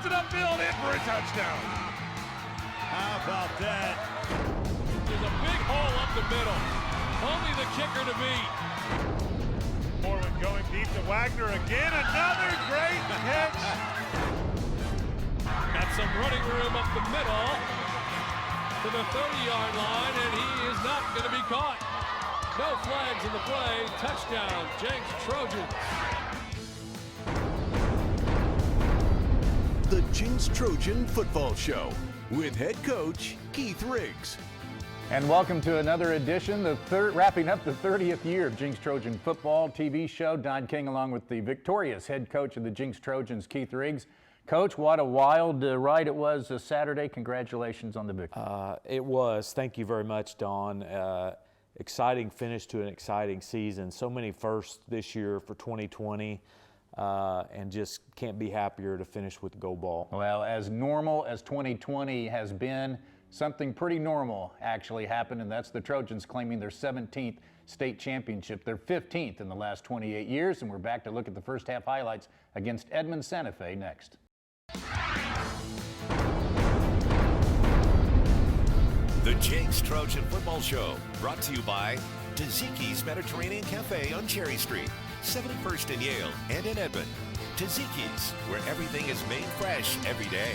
it upfield, in for a touchdown. How about that? There's a big hole up the middle. Only the kicker to beat. Forward going deep to Wagner again. Another great catch. Got some running room up the middle to the 30-yard line, and he is not going to be caught. No flags in the play. Touchdown, Jenks Trojans. The Jenks Trojan Football Show with head coach Keith Riggs. And welcome to another edition, wrapping up the 30th year of Jenks Trojan Football TV show. Don King along with the victorious head coach of the Jenks Trojans, Keith Riggs. Coach, what a wild ride it was Saturday. Congratulations on the victory. It was. Thank you very much, Don. Exciting finish to an exciting season. So many firsts this year for 2020. And just can't be happier to finish with the gold ball. Well, as normal as 2020 has been, something pretty normal actually happened, and that's the Trojans claiming their 17th state championship, their 15th in the last 28 years, and we're back to look at the first half highlights against Edmond Santa Fe next. The Jenks Trojan Football Show, brought to you by Tzatziki's Mediterranean Cafe on Cherry Street, 71st in Yale and in Edmond. Tzatziki's, where everything is made fresh every day.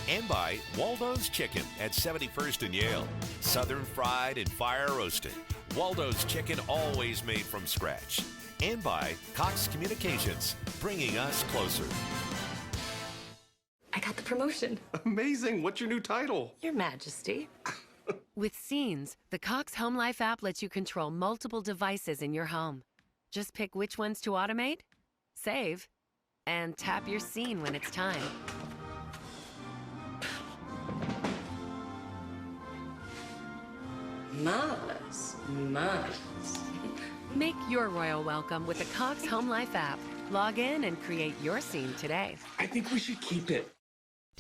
And by Waldo's Chicken at 71st and Yale. Southern fried and fire roasted. Waldo's Chicken, always made from scratch. And by Cox Communications, bringing us closer. I got the promotion. Amazing. What's your new title? Your Majesty. With Scenes, the Cox Home Life app lets you control multiple devices in your home. Just pick which ones to automate, save, and tap your scene when it's time. Marvelous. Marvelous. Make your royal welcome with the Cox Home Life app. Log in and create your scene today. I think we should keep it.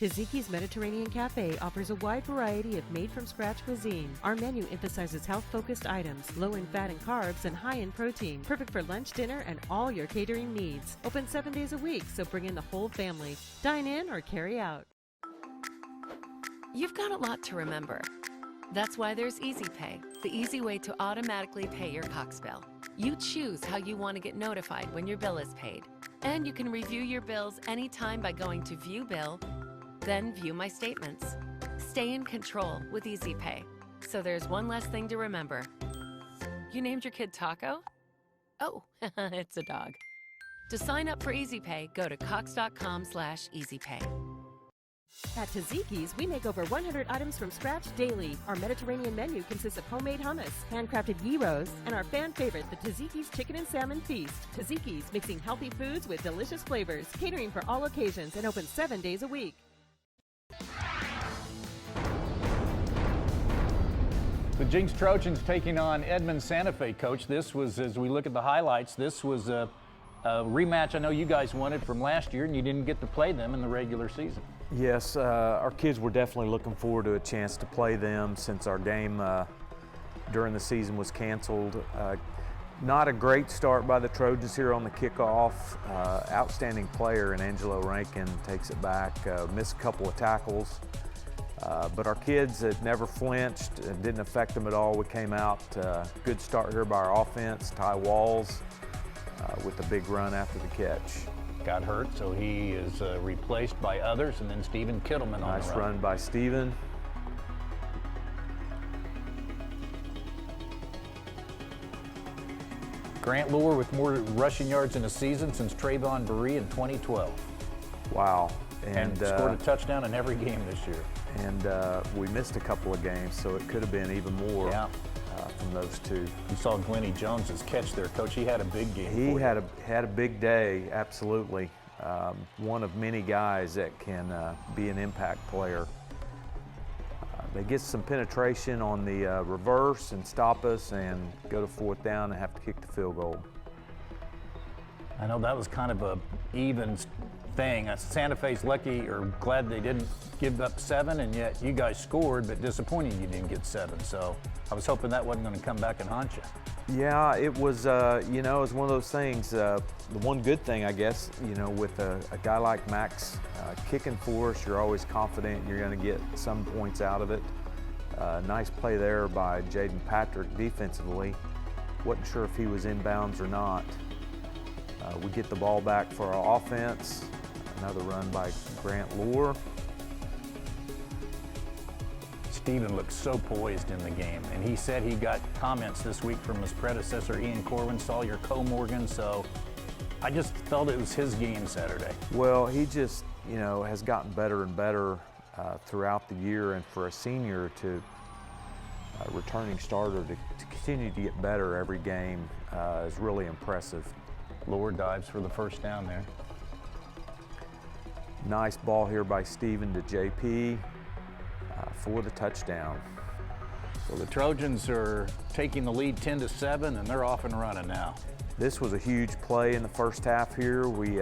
Tzatziki's Mediterranean Cafe offers a wide variety of made-from-scratch cuisine. Our menu emphasizes health-focused items, low in fat and carbs, and high in protein. Perfect for lunch, dinner, and all your catering needs. Open 7 days a week, so bring in the whole family. Dine in or carry out. You've got a lot to remember. That's why there's Easy Pay, the easy way to automatically pay your Cox bill. You choose how you want to get notified when your bill is paid. And you can review your bills anytime by going to View Bill, then View My Statements. Stay in control with Easy Pay. So there's one less thing to remember. You named your kid Taco? Oh, it's a dog. To sign up for Easy Pay, go to cox.com/easypay. At Tzatziki's, we make over 100 items from scratch daily. Our Mediterranean menu consists of homemade hummus, handcrafted gyros, and our fan favorite, the Tzatziki's Chicken and Salmon Feast. Tzatziki's, mixing healthy foods with delicious flavors, catering for all occasions, and open 7 days a week. The Jenks Trojans taking on Edmond Santa Fe, Coach. This was, as we look at the highlights, this was a rematch I know you guys wanted from last year, and you didn't get to play them in the regular season. Yes, our kids were definitely looking forward to a chance to play them since our game during the season was canceled. Not a great start by the Trojans here on the kickoff. Outstanding player in Angelo Rankin takes it back, missed a couple of tackles. But our kids had never flinched. It didn't affect them at all. We came out, good start here by our offense. Ty Walls with a big run after the catch. Got hurt, so he is replaced by others, and then Stephen Kittleman on the run. Nice run by Stephen. Grant Lure with more rushing yards in a season since Trayvon Burree in 2012. Wow. And scored a touchdown in every game this year. And we missed a couple of games, so it could have been even more from those two. You saw Glennie Jones's catch there, Coach. He had a big game. He had a big day, absolutely. One of many guys that can be an impact player. They get some penetration on the reverse and stop us and go to fourth down and have to kick the field goal. I know that was kind of a even thing. Santa Fe's lucky or glad they didn't give up 7, and yet you guys scored, but disappointing you didn't get 7. So I was hoping that wasn't going to come back and haunt you. Yeah, it was, you know, it was one of those things. The one good thing, I guess, you know, with a guy like Max kicking for us, you're always confident you're going to get some points out of it. Nice play there by Jaden Patrick defensively. Wasn't sure if he was inbounds or not. We get the ball back for our offense. Another run by Grant Lohr. Steven looks so poised in the game, and he said he got comments this week from his predecessor, Ian Corwin, Sawyer Morgan, so I just felt it was his game Saturday. Well, he just, you know, has gotten better and better throughout the year, and for a senior to returning starter to continue to get better every game is really impressive. Lower dives for the first down there. Nice ball here by Steven to JP for the touchdown. So the Trojans are taking the lead 10-7, and they're off and running now. This was a huge play in the first half here. We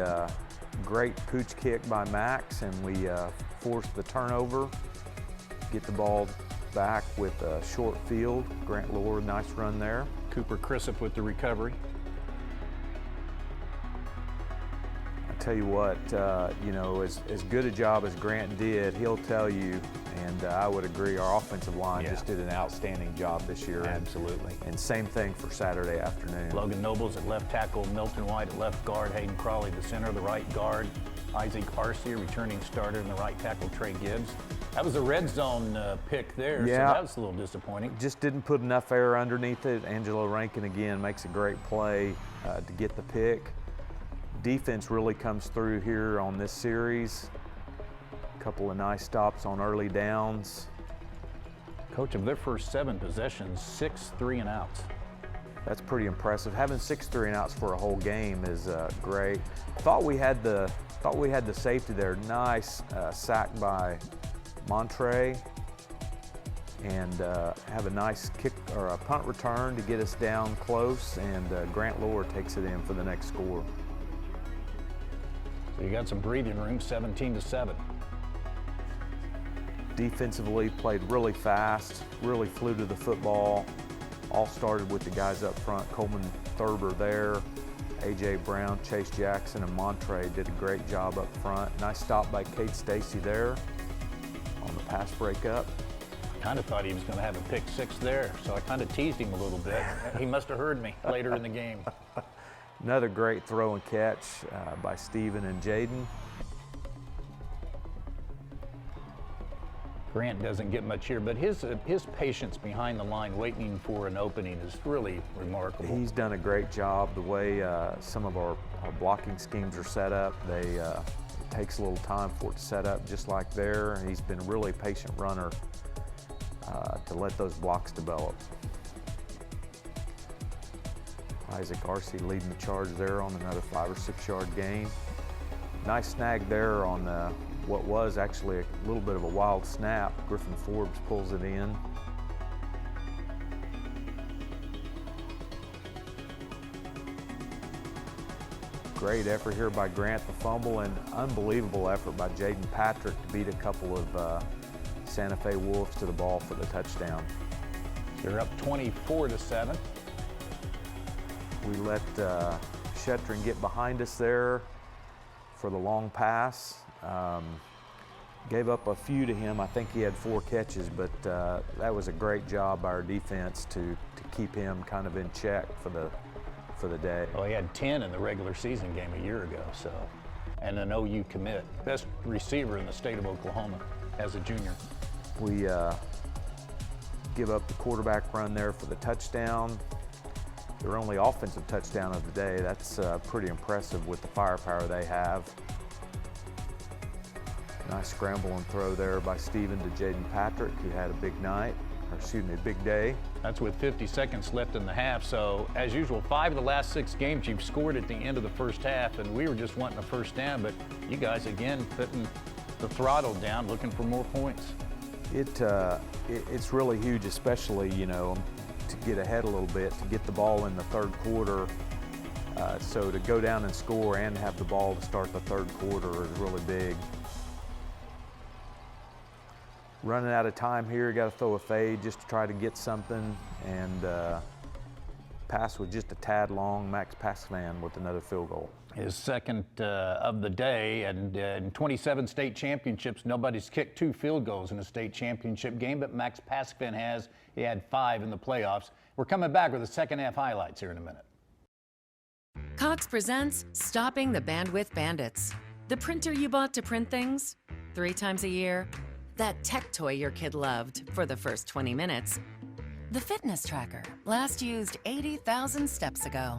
great pooch kick by Max, and we forced the turnover. Get the ball back with a short field. Grant Lohr, nice run there. Cooper Crisp with the recovery. I tell you what, you know, as good a job as Grant did, he'll tell you, and I would agree, our offensive line just did an outstanding job this year. Absolutely. And same thing for Saturday afternoon. Logan Nobles at left tackle, Milton White at left guard, Hayden Crawley the center, the right guard, Isaac Arcia returning starter, and the right tackle, Trey Gibbs. That was a red zone pick there, so that was a little disappointing. Just didn't put enough air underneath it. Angelo Rankin again makes a great play to get the pick. Defense really comes through here on this series. A couple of nice stops on early downs. Coach, of their first 7 possessions, 6 3-and-outs. That's pretty impressive. Having 6 3-and-outs for a whole game is great. Thought we had the safety there. Nice sack by Montre, and have a nice kick or a punt return to get us down close, and Grant Lohr takes it in for the next score. So you got some breathing room, 17-7. Defensively played really fast, really flew to the football. All started with the guys up front. Coleman Thurber there, A.J. Brown, Chase Jackson, and Montre did a great job up front. Nice stop by Cade Stacy there on the pass breakup. Kind of thought he was going to have a pick 6 there, so I kind of teased him a little bit. He must have heard me later in the game. Another great throw and catch by Steven and Jaden. Grant doesn't get much here, but his patience behind the line waiting for an opening is really remarkable. He's done a great job. The way some of our blocking schemes are set up, it takes a little time for it to set up just like there. And he's been a really patient runner to let those blocks develop. Isaac Arcia leading the charge there on another 5 or 6 yard gain. Nice snag there on what was actually a little bit of a wild snap. Griffin Forbes pulls it in. Great effort here by Grant, the fumble, and unbelievable effort by Jaden Patrick to beat a couple of Santa Fe Wolves to the ball for the touchdown. They're up 24-7. We let Shetron get behind us there for the long pass. Gave up a few to him. I think he had 4 catches, but that was a great job by our defense to keep him kind of in check for the day. Well, he had 10 in the regular season game a year ago, so, and an OU commit. Best receiver in the state of Oklahoma as a junior. We give up the quarterback run there for the touchdown. Their only offensive touchdown of the day. That's pretty impressive with the firepower they have. Nice scramble and throw there by Steven to Jaden Patrick, who had a big night, or excuse me, a big day. That's with 50 seconds left in the half. So as usual, 5 of the last 6 games you've scored at the end of the first half, and we were just wanting a first down, but you guys again putting the throttle down, looking for more points. It's really huge, especially, you know, to get ahead a little bit, to get the ball in the third quarter. So to go down and score and have the ball to start the third quarter is really big. Running out of time here, got to throw a fade just to try to get something, and pass was just a tad long. Max Pascavan with another field goal. His second of the day, and in 27 state championships, nobody's kicked 2 field goals in a state championship game, but Max Pascavan has. He had 5 in the playoffs. We're coming back with the second half highlights here in a minute. Cox presents Stopping the Bandwidth Bandits. The printer you bought to print things 3 times a year. That tech toy your kid loved for the first 20 minutes. The fitness tracker last used 80,000 steps ago.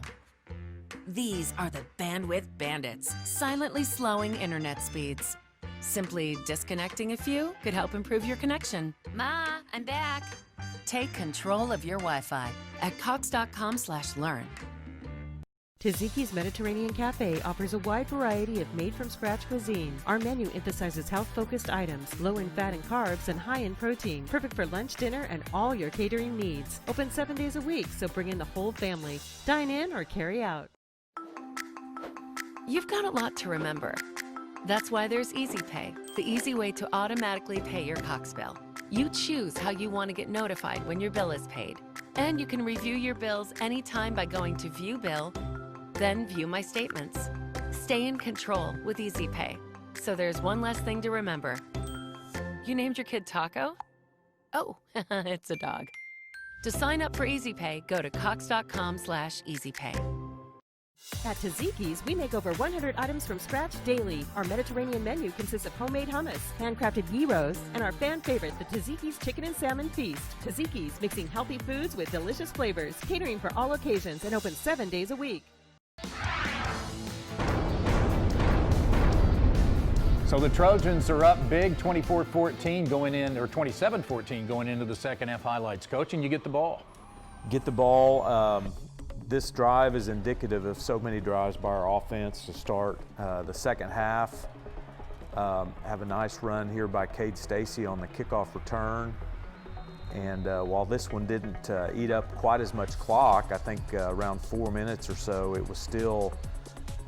These are the bandwidth bandits, silently slowing internet speeds. Simply disconnecting a few could help improve your connection. Ma, I'm back. Take control of your Wi-Fi at cox.com/learn. Tzatziki's Mediterranean Cafe offers a wide variety of made-from-scratch cuisine. Our menu emphasizes health-focused items, low in fat and carbs, and high in protein. Perfect for lunch, dinner, and all your catering needs. Open 7 days a week, so bring in the whole family. Dine in or carry out. You've got a lot to remember. That's why there's Easy Pay, the easy way to automatically pay your Cox bill. You choose how you want to get notified when your bill is paid. And you can review your bills anytime by going to View Bill, then View My Statements. Stay in control with Easy Pay. So there's one less thing to remember. You named your kid Taco? Oh, it's a dog. To sign up for Easy Pay, go to cox.com/easypay. At Tzatziki's, we make over 100 items from scratch daily. Our Mediterranean menu consists of homemade hummus, handcrafted gyros, and our fan favorite, the Tzatziki's Chicken and Salmon Feast. Tzatziki's, mixing healthy foods with delicious flavors, catering for all occasions, and open 7 days a week. So the Trojans are up big, 24-14 going in, or 27-14 going into the second half highlights. Coach, and you get the ball. Get the ball. This drive is indicative of so many drives by our offense to start the second half. Have a nice run here by Cade Stacy on the kickoff return. And while this one didn't eat up quite as much clock, I think around 4 minutes or so, it was still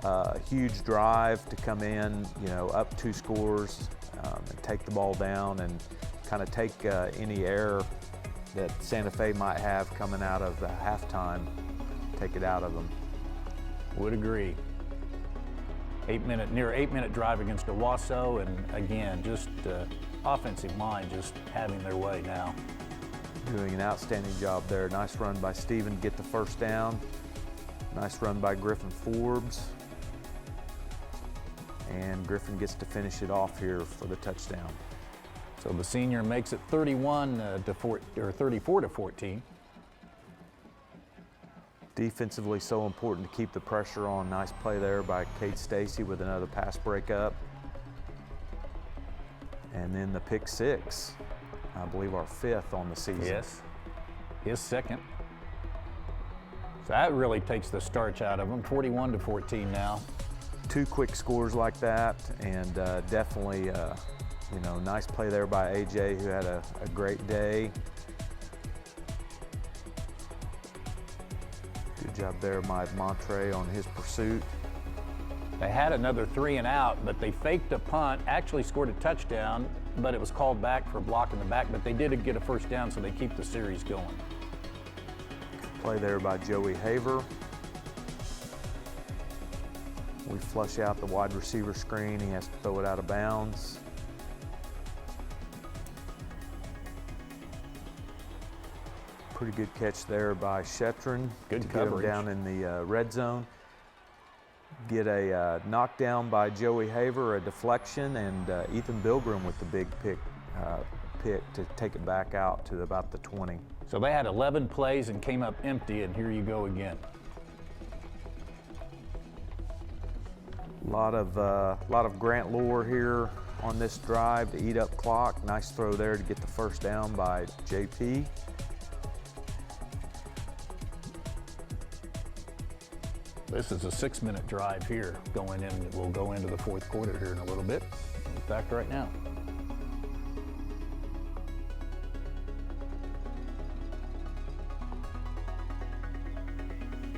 a huge drive to come in, up 2 scores and take the ball down and kind of take any error that Santa Fe might have coming out of the halftime, take it out of them. Would agree. Near 8-minute drive against Owasso, and again, just offensive line just having their way now. Doing an outstanding job there. Nice run by Steven to get the first down. Nice run by Griffin Forbes. And Griffin gets to finish it off here for the touchdown. So the senior makes it 34-14. Defensively, so important to keep the pressure on. Nice play there by Cade Stacy with another pass breakup. And then the pick 6. I believe our 5th on the season. Yes, his 2nd. So that really takes the starch out of him. 41-14 now. 2 quick scores like that, and definitely, nice play there by AJ, who had a great day. Good job there by Montre on his pursuit. They had another 3 and out, but they faked a punt, actually scored a touchdown, but it was called back for a block in the back, but they did get a first down, so they keep the series going. Play there by Joey Haver. We flush out the wide receiver screen. He has to throw it out of bounds. Pretty good catch there by Shetron. Good Get coverage. him down in the red zone. Get a knockdown by Joey Haver, a deflection, and Ethan Bilgram with the big pick to take it back out to about the 20. So they had 11 plays and came up empty, and here you go again. A lot of Grant Lohr here on this drive to eat up clock. Nice throw there to get the first down by JP. This is a 6-minute drive here going in. We'll go into the fourth quarter here in a little bit. In fact, right now.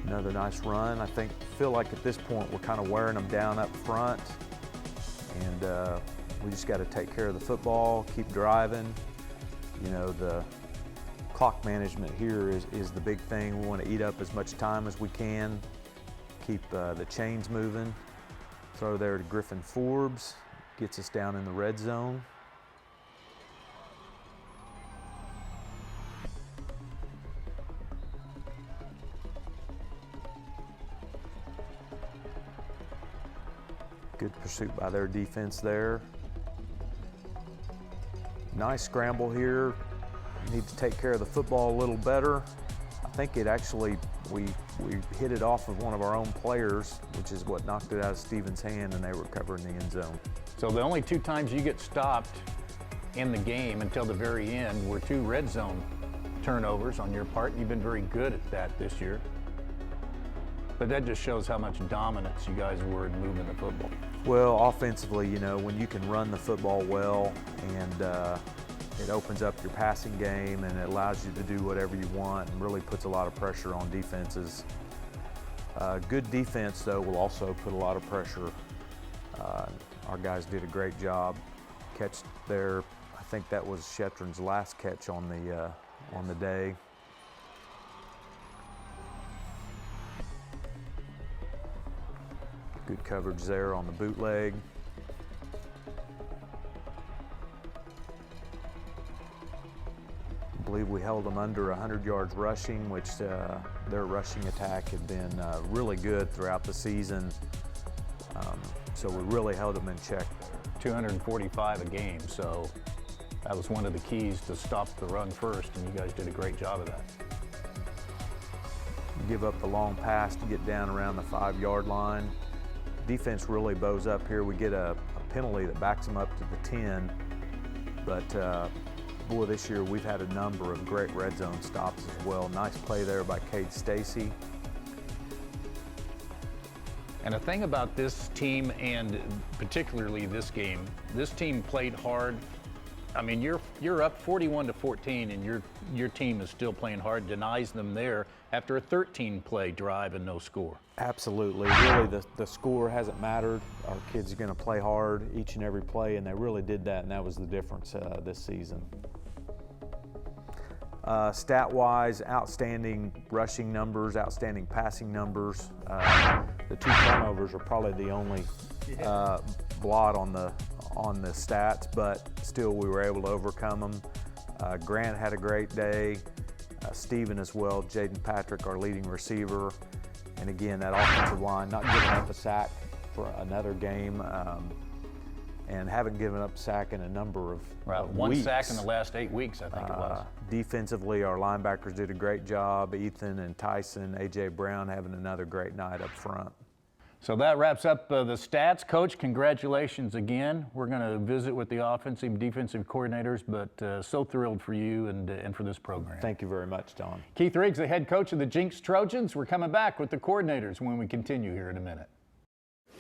Another nice run. I feel like at this point we're kind of wearing them down up front, and we just got to take care of the football, keep driving. The clock management here is the big thing. We want to eat up as much time as we can, keep the chains moving. Throw there to Griffin Forbes, gets us down in the red zone. Good pursuit by their defense there. Nice scramble here. Need to take care of the football a little better. I think it actually, we hit it off of one of our own players, which is what knocked it out of Stevens' hand, and they were covering the end zone. So the only 2 times you get stopped in the game until the very end were 2 red zone turnovers on your part. You've been very good at that this year. But that just shows how much dominance you guys were in moving the football. Well, offensively, you know, when you can run the football well and it opens up your passing game and it allows you to do whatever you want and really puts a lot of pressure on defenses. Good defense, though, will also put a lot of pressure. Our guys did a great job. Catch there, I think that was Shetron's last catch on the day. Good coverage there on the bootleg. I believe we held them under 100 yards rushing, which their rushing attack had been really good throughout the season. So we really held them in check. 245 a game, so that was one of the keys to stop the run first, and you guys did a great job of that. Give up the long pass to get down around the 5-yard line. Defense really bows up here. We get a penalty that backs them up to the 10, but boy, this year we've had a number of great red zone stops as well. Nice play there by Cade Stacy. And the thing about this team, and particularly this game, this team played hard. I mean, you're up 41-14, and your team is still playing hard, denies them there after a 13-play drive and no score. Absolutely. Really, the score hasn't mattered. Our kids are going to play hard each and every play, and they really did that, and that was the difference this season. Stat-wise, outstanding rushing numbers, outstanding passing numbers. The 2 turnovers are probably the only blot on the stats, but still we were able to overcome them. Grant had a great day. Steven as well. Jaden Patrick, our leading receiver. And again, that offensive line not giving up a sack for another game, and haven't given up a sack in a number of one weeks. sack in the last 8 weeks, I think it was. Defensively, our linebackers did a great job. Ethan and Tyson, A.J. Brown having another great night up front. So that wraps up the stats. Coach, congratulations again. We're going to visit with the offensive and defensive coordinators, but so thrilled for you and for this program. Thank you very much, Don. Keith Riggs, the head coach of the Jenks Trojans. We're coming back with the coordinators when we continue here in a minute.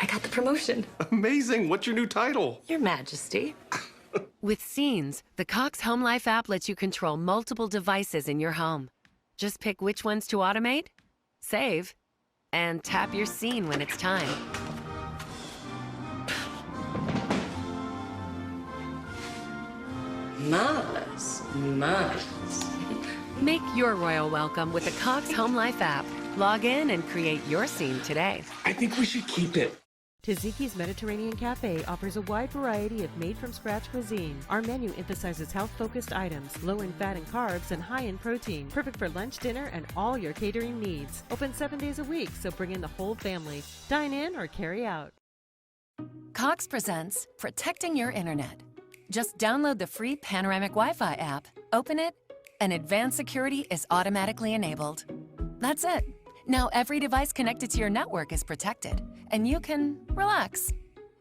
I got the promotion. Amazing. What's your new title? Your Majesty. With Scenes, the Cox Home Life app lets you control multiple devices in your home. Just pick which ones to automate, save, and tap your scene when it's time. Marvelous. Marvelous. Make your royal welcome with the Cox Home Life app. Log in and create your scene today. I think we should keep it. Taziki's Mediterranean Cafe offers a wide variety of made-from-scratch cuisine. Our menu emphasizes health-focused items, low in fat and carbs, and high in protein. Perfect for lunch, dinner, and all your catering needs. Open 7 days a week, so bring in the whole family. Dine in or carry out. Cox presents Protecting Your Internet. Just download the free Panoramic Wi-Fi app, open it, and advanced security is automatically enabled. That's it. Now every device connected to your network is protected, and you can relax.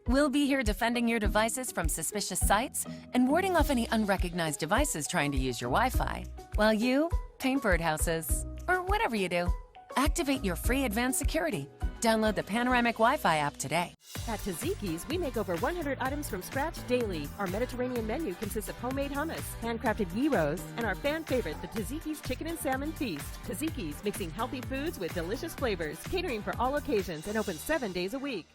We'll be here defending your devices from suspicious sites and warding off any unrecognized devices trying to use your Wi-Fi, while you paint birdhouses, or whatever you do. Activate your free advanced security. Download the Panoramic Wi-Fi app today. At Taziki's, we make over 100 items from scratch daily. Our Mediterranean menu consists of homemade hummus, handcrafted gyros, and our fan favorite, the Taziki's Chicken and Salmon Feast. Taziki's, mixing healthy foods with delicious flavors, catering for all occasions, and open 7 days a week.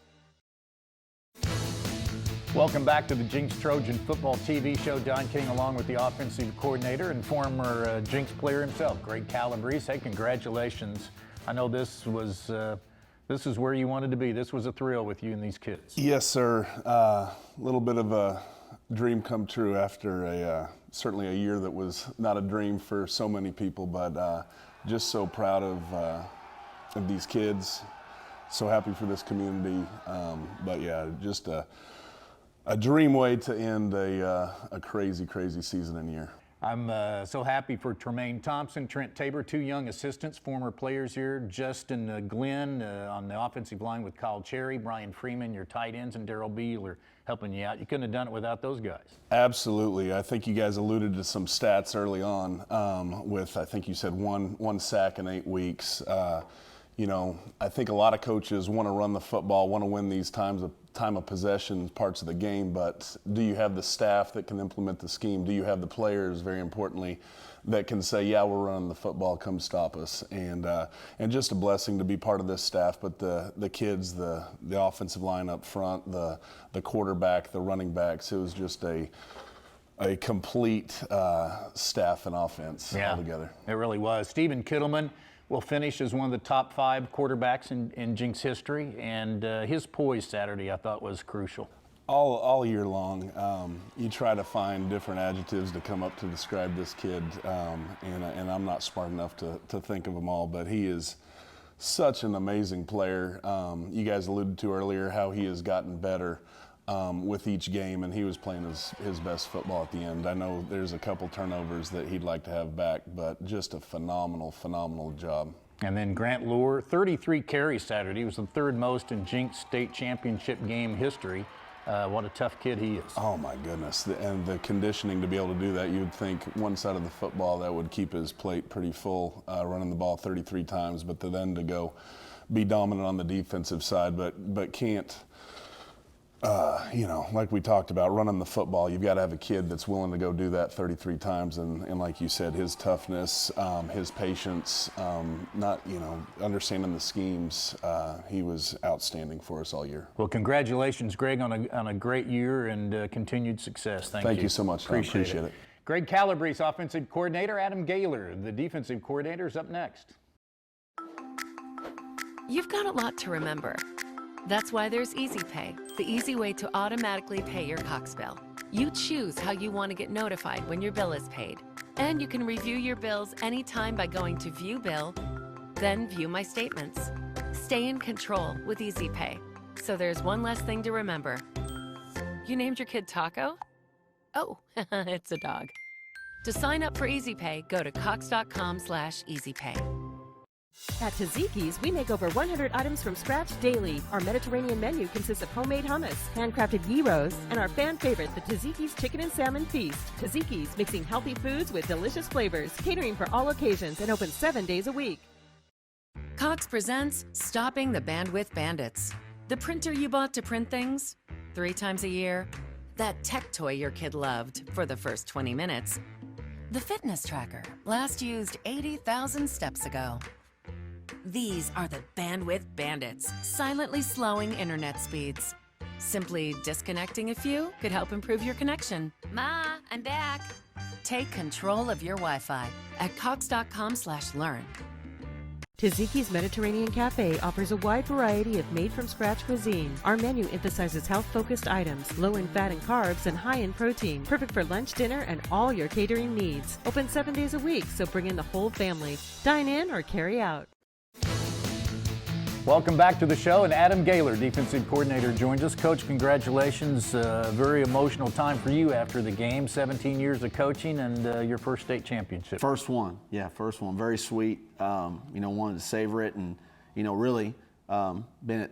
Welcome back to the Jenks Trojan Football TV show. Don King along with the offensive coordinator and former Jenks player himself, Greg Calabrese. Hey, congratulations. I know this is where you wanted to be. This was a thrill with you and these kids. Yes, sir. A little bit of a dream come true after certainly a year that was not a dream for so many people, but just so proud of these kids. So happy for this community. But yeah, just a dream way to end a crazy, crazy season and year. I'm so happy for Tremaine Thompson, Trent Tabor, two young assistants, former players here. Justin Glenn on the offensive line with Kyle Cherry, Brian Freeman, your tight ends, and Darrell Beeler helping you out. You couldn't have done it without those guys. Absolutely. I think you guys alluded to some stats early on with, I think you said one sack in 8 weeks. You know, I think a lot of coaches want to run the football, want to win these time of possession parts of the game, but do you have the staff that can implement the scheme? Do you have the players, very importantly, that can say, yeah, we're running the football, come stop us? And just a blessing to be part of this staff, but the kids, the offensive line up front, the quarterback, the running backs, it was just a complete staff and offense altogether. It really was. Stephen Kittleman will finish as one of the top 5 quarterbacks in Jenks history, and his poise Saturday I thought was crucial. All year long, you try to find different adjectives to come up to describe this kid, and I'm not smart enough to think of them all, but he is such an amazing player. You guys alluded to earlier how he has gotten better with each game, and he was playing his best football at the end. I know there's a couple turnovers that he'd like to have back, but just a phenomenal, phenomenal job. And then Grant Lure, 33 carries Saturday. He was the 3rd most in Jenks state championship game history. What a tough kid he is. Oh my goodness, and the conditioning to be able to do that, you'd think one side of the football that would keep his plate pretty full, running the ball 33 times, but then to go be dominant on the defensive side, but can't, you know, like we talked about, running the football, you've got to have a kid that's willing to go do that 33 times. And like you said, his toughness, his patience, not, you know, understanding the schemes, he was outstanding for us all year. Well, congratulations, Greg, on a great year and continued success. Thank you so much. Appreciate it. Greg Calabrese, offensive coordinator. Adam Gaylor, the defensive coordinator, is up next. You've got a lot to remember. That's why there's Easy Pay, the easy way to automatically pay your Cox bill. You choose how you want to get notified when your bill is paid. And you can review your bills anytime by going to View Bill, then View My Statements. Stay in control with Easy Pay. So there's one less thing to remember. You named your kid Taco? Oh, it's a dog. To sign up for Easy Pay, go to cox.com/easypay. At Tzatziki's, we make over 100 items from scratch daily. Our Mediterranean menu consists of homemade hummus, handcrafted gyros, and our fan favorite, the Tzatziki's Chicken and Salmon Feast. Tzatziki's, mixing healthy foods with delicious flavors, catering for all occasions, and open 7 days a week. Cox presents Stopping the Bandwidth Bandits. The printer you bought to print things 3 times a year. That tech toy your kid loved for the first 20 minutes. The fitness tracker, last used 80,000 steps ago. These are the bandwidth bandits, silently slowing internet speeds. Simply disconnecting a few could help improve your connection. Ma, I'm back. Take control of your Wi-Fi at cox.com/learn. Tzatziki's Mediterranean Cafe offers a wide variety of made-from-scratch cuisine. Our menu emphasizes health-focused items, low in fat and carbs, and high in protein. Perfect for lunch, dinner, and all your catering needs. Open 7 days a week, so bring in the whole family. Dine in or carry out. Welcome back to the show, and Adam Gaylor, defensive coordinator, joins us. Coach, congratulations. Very emotional time for you after the game. 17 years of coaching and your first state championship. First one, yeah, first one. Very sweet. Wanted to savor it, and really been at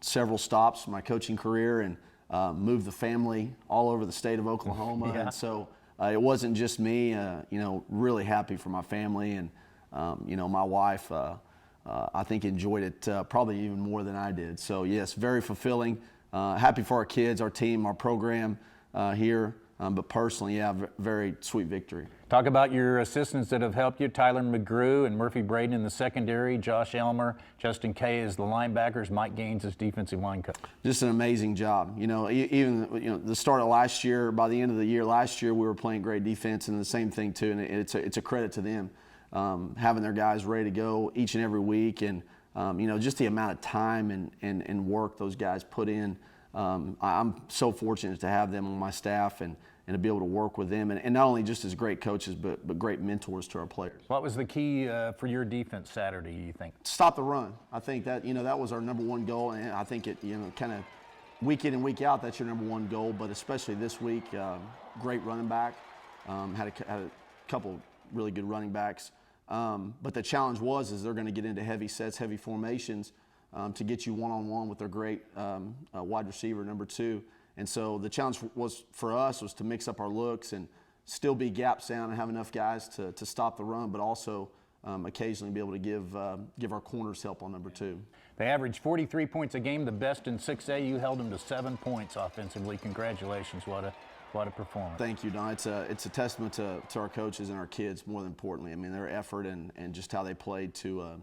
several stops in my coaching career, and moved the family all over the state of Oklahoma. Yeah. And so it wasn't just me. Really happy for my family, and my wife. I think enjoyed it probably even more than I did. So yes, very fulfilling. Happy for our kids, our team, our program here. But personally, yeah, very sweet victory. Talk about your assistants that have helped you, Tyler McGrew and Murphy Braden in the secondary, Josh Elmer, Justin Kay as the linebackers, Mike Gaines as defensive line coach. Just an amazing job. Even the start of last year, by the end of the year last year, we were playing great defense, and the same thing too, and it's a credit to them. Having their guys ready to go each and every week, and just the amount of time and work those guys put in. I'm so fortunate to have them on my staff and to be able to work with them, and not only just as great coaches, but great mentors to our players. What was the key for your defense Saturday, do you think? Stop the run. I think that that was our number one goal, and I think it kind of week in and week out, that's your number one goal. But especially this week, great running back. Had a couple really good running backs. But the challenge is they're going to get into heavy sets, heavy formations to get you one-on-one with their great wide receiver, number 2. And so the challenge for us was to mix up our looks and still be gap sound and have enough guys to stop the run, but also occasionally be able to give our corners help on number 2. They averaged 43 points a game, the best in 6A. You held them to 7 points offensively. Congratulations. What a performance. Thank you, Don. It's a testament to our coaches and our kids, more than importantly. I mean, their effort and just how they played to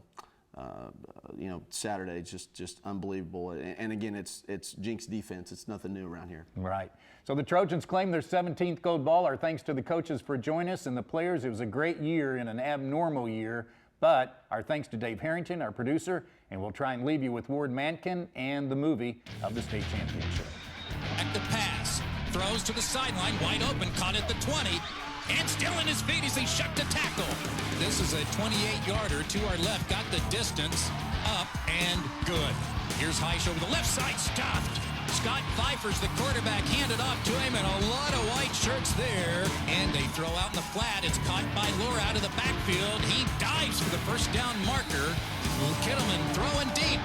Saturday, just unbelievable. And again, it's Jenks defense. It's nothing new around here. Right. So the Trojans claim their 17th gold ball. Our thanks to the coaches for joining us and the players. It was a great year in an abnormal year. But our thanks to Dave Harrington, our producer, and we'll try and leave you with Ward Mankin and the movie of the state championship. At the pass, throws to the sideline, wide open, caught at the 20. And still in his feet as he shucked a tackle. This is a 28-yarder to our left. Got the distance up and good. Here's Heish over the left side, stuffed. Scott Pfeiffer's the quarterback, handed off to him, and a lot of white shirts there. And they throw out in the flat. It's caught by Laura out of the backfield. He dives for the first down marker. Kittleman throwing deep.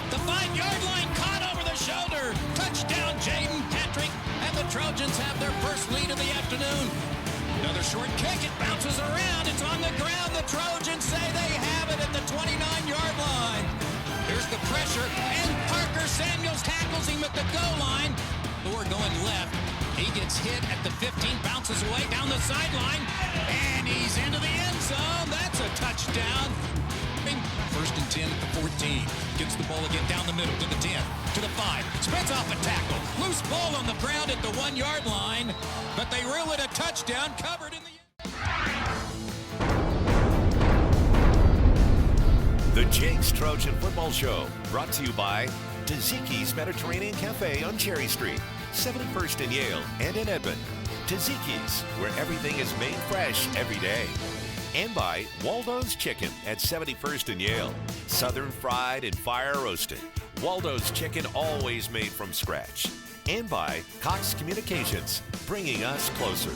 The 5-yard line, caught over the shoulder. Touchdown, Jaden Patrick. And the Trojans have their first lead of the afternoon. Another short kick, it bounces around, it's on the ground. The Trojans say they have it at the 29-yard line. Here's the pressure, and Parker Samuels tackles him at the goal line. Thor going left, he gets hit at the 15, bounces away down the sideline, and he's into the end zone. That's a touchdown. First and 10 at the 14. Gets the ball again down the middle to the 10, to the 5. Spins off a tackle. Loose ball on the ground at the 1-yard line, but they rule it a touchdown, covered in the... The Jenks Trojan Football Show, brought to you by Taziki's Mediterranean Cafe on Cherry Street, 71st in Yale and in Edmond. Taziki's, where everything is made fresh every day. And by Waldo's Chicken at 71st and Yale. Southern fried and fire roasted. Waldo's Chicken, always made from scratch. And by Cox Communications, bringing us closer.